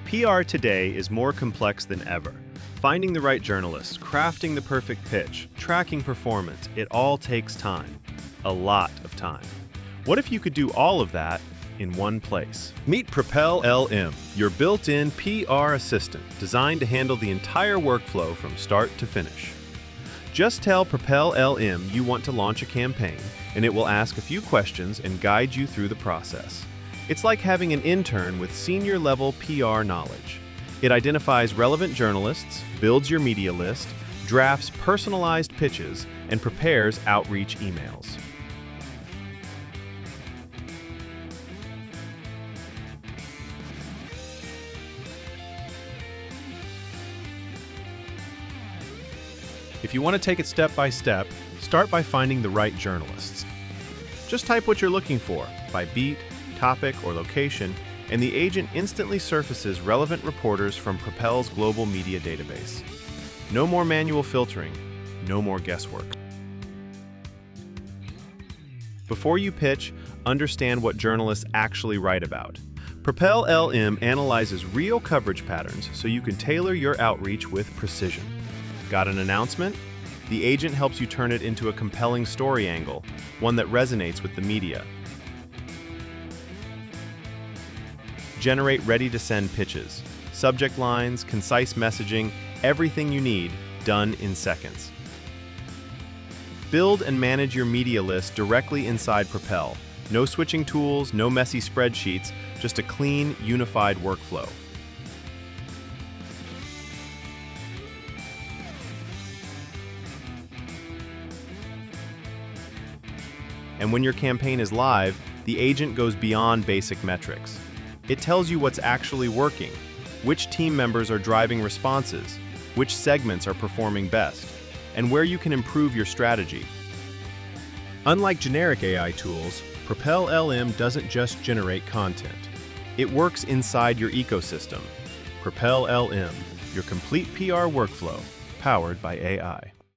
PR today is more complex than ever. Finding the right journalists, crafting the perfect pitch, tracking performance, it all takes time. A lot of time. What if you could do all of that in one place? Meet PropeLLM, your built-in PR assistant designed to handle the entire workflow from start to finish. Just tell PropeLLM you want to launch a campaign, and it will ask a few questions and guide you through the process. It's like having an intern with senior-level PR knowledge. It identifies relevant journalists, builds your media list, drafts personalized pitches, and prepares outreach emails. If you want to take it step by step, start by finding the right journalists. Just type what you're looking for by beat, topic, or location, and the agent instantly surfaces relevant reporters from Propel's global media database. No more manual filtering, no more guesswork. Before you pitch, understand what journalists actually write about. PropeLLM analyzes real coverage patterns so you can tailor your outreach with precision. Got an announcement? The agent helps you turn it into a compelling story angle, one that resonates with the media. Generate ready-to-send pitches. Subject lines, concise messaging, everything you need, done in seconds. Build and manage your media list directly inside Propel. No switching tools, no messy spreadsheets, just a clean, unified workflow. And when your campaign is live, the agent goes beyond basic metrics. It tells you what's actually working, which team members are driving responses, which segments are performing best, and where you can improve your strategy. Unlike generic AI tools, PropeLLM doesn't just generate content. It works inside your ecosystem. PropeLLM, your complete PR workflow, powered by AI.